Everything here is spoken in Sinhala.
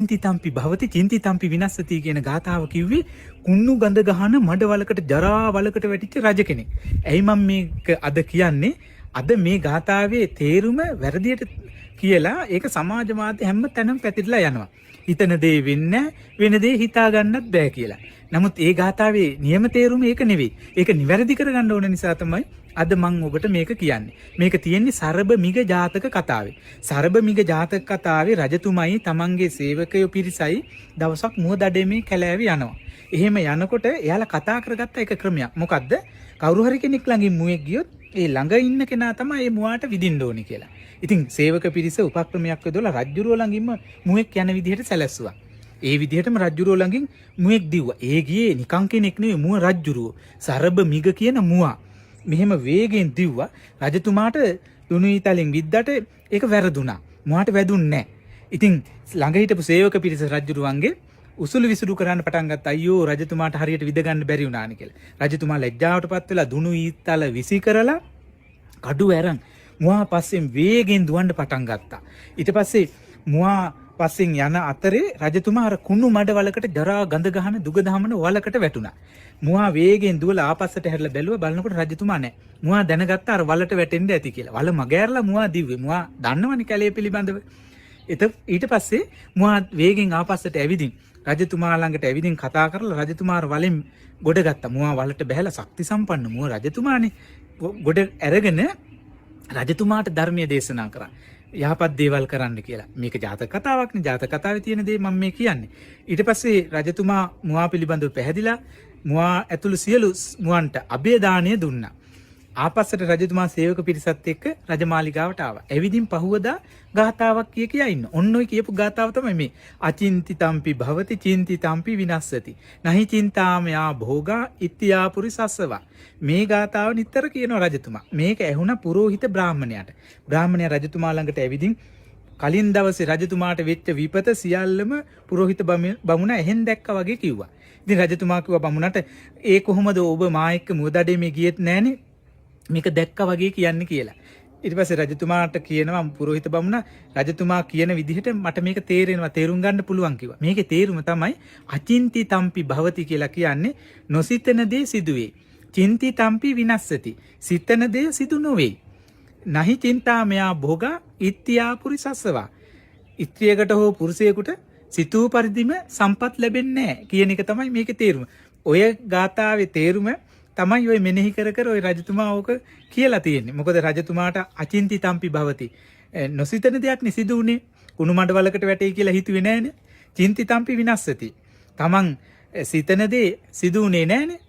චින්තිතම්පි භවති චින්තිතම්පි විනස්සති කියන ගාථාව කිව්වේ කුණු ගඳ ගහන මඩ වලකට ජරා වලකට වැටිච්ච රජ කෙනෙක්. ඇයි මම මේක අද කියන්නේ? අද මේ ගාථාවේ තේරුම වැරදියට කියලා ඒක සමාජවාදී හැම තැනම පැතිරලා යනවා. හිතන දේ වෙන්නේ වෙන දේ හිතා ගන්නත් බෑ කියලා. නමුත් ඒ ගාථාවේ නියම තේරුම ඒක නෙවෙයි. ඒක නිවැරදි කරගන්න ඕන නිසා තමයි අද මම ඔබට මේක කියන්නේ. මේක තියෙන්නේ සරබ මිග ජාතක කතාවේ. සරබ මිග ජාතක කතාවේ රජතුමයි තමන්ගේ සේවකයෝ පිරිසයි දවසක් මුව දඩේමේ කැලෑවේ යනවා. එහෙම යනකොට එයාලා කතා කරගත්ත එක ක්‍රමයක්. මොකද්ද? කවුරු හරි කෙනෙක් ළඟින් මුවෙක් ගියොත් ඒ ළඟ ඉන්න කෙනා තමයි ඒ මුවාට විදින්න ඕනේ කියලා. ඉතින් සේවක පිරිස උපක්‍රමයක් යොදලා රජ්ජුරුව ළඟින්ම මුවෙක් යන විදිහට සැලැස්සුවා. ඒ විදිහටම රජ්ජුරුව ළඟින් මුවෙක් දිව්වා. ඒ ගියේ නිකං කෙනෙක් නෙවෙයි මුව රජ්ජුරුව. සරබ මිග කියන මුවා. මෙහෙම වේගෙන් දිව්වා. රජතුමාට දුනුයිතලෙන් විද්දට ඒක වැරදුනා. මුවාට වැදුන්නේ නැහැ. ඉතින් ළඟ හිටපු සේවක පිරිස රජ්ජුරුවන්ගේ උසුළු විසුළු කරන්න පටන් ගත්තා. අයියෝ රජතුමාට හරියට විද ගන්න බැරි වුණානේ කියලා. රජතුමා ලැජ්ජාවටපත් වෙලා දුනුයිතල විසි කරලා කඩුව ඇරන් මුවා පස්සෙන් වේගෙන් දුවන්න පටන් ගත්තා. ඊට පස්සේ මුවා පස්සෙන් යන අතරේ රජතුමා අර කුණු මඩ වලකට ජරා ගඳ ගහන දුග දහමන වලකට වැටුණා. මුවා වේගෙන් දුවලා ආපස්සට හැරිලා බැලුවා. බලනකොට රජතුමා නැහැ. මුවා දැනගත්තා අර වලට වැටෙන්න ඇති කියලා. වල මගහැරලා මුවා දිව්වේ. මුවා දන්නවනේ කැලේ පිළිබඳව. ඊට පස්සේ මුවා වේගෙන් ආපස්සට ඇවිදින් රජතුමා ළඟට ඇවිදින් කතා කරලා රජතුමා වලෙන් ගොඩ ගත්තා. මුවා වලට බැහැලා ශක්ති සම්පන්න මුව රජතුමානේ ගොඩ අරගෙන රජතුමාට ධර්මයේ දේශනා කරා. යහපත් දේවල් කරන්න කියලා. මේක ජාතක කතාවක්නේ. ජාතක කතාවේ තියෙන දේ මම මේ කියන්නේ. ඊට පස්සේ රජතුමා මුවා පිළිබඳව පැහැදිලා මුවා ඇතුළු සියලු මුවන්ට අභය දාණය දුන්නා. ආපස්සට රජතුමා සේවක පිරිසත් එක්ක රජමාලිගාවට ආවා. එවිදින් පහුවදා ගාතාවක් කියා ඉන්න. ඔන්න ඔය කියපු ගාතාව තමයි මේ. අචින්තිතම්පි භවති චින්තිතම්පි විනස්සති. නහි චින්තාමයා භෝගා ඉත්‍යාපුරි සස්සවා. මේ ගාතාව නිතර කියනවා රජතුමා. මේක ඇහුණ පුරෝහිත බ්‍රාහ්මණයාට. බ්‍රාහ්මණයා රජතුමා ළඟට ඇවිදින් කලින් දවසේ රජතුමාට වෙච්ච විපත සියල්ලම පුරෝහිත බමුණා එහෙන් දැක්කා වගේ කිව්වා. ඉතින් රජතුමා කිව්වා බමුණට ඒ කොහොමද ඔබ මා එක්ක මුවදඩේ මේ ගියෙත් නෑනේ? මේක දැක්කා වගේ කියන්නේ කියලා. ඊට පස්සේ රජතුමාට කියනවා පුරෝහිත බමුණා රජතුමා කියන විදිහට මට මේක තේරෙනවා තේරුම් ගන්න පුළුවන් කිව්වා. මේකේ තේරුම තමයි අචින්ති තම්පි භවති කියලා කියන්නේ නොසිතන දේ සිදුවේ. චින්ති තම්පි විනස්සති. සිතන දේ සිදු නොවේ. නහි චින්තාමයා භෝගා ඉත්‍යාපුරි සස්සවා. ස්ත්‍රියකට හෝ පුරුෂයෙකුට සිතූ පරිදිම සම්පත් ලැබෙන්නේ නැහැ කියන එක තමයි මේකේ තේරුම. ඔය ගාථාවේ තේරුම තමයි ඔය මෙනෙහි කර කර ඔය රජතුමා ඕක කියලා තියෙන්නේ. මොකද රජතුමාට අචින්ති තම්පි භවති. නොසිතන දෙයක් නේ සිදු උනේ. කුණු මඩ වලකට වැටේ කියලා හිතුවේ නෑනේ. චින්ති තම්පි විනස්සති. තමන් සිතන දේ සිදු උනේ නෑනේ.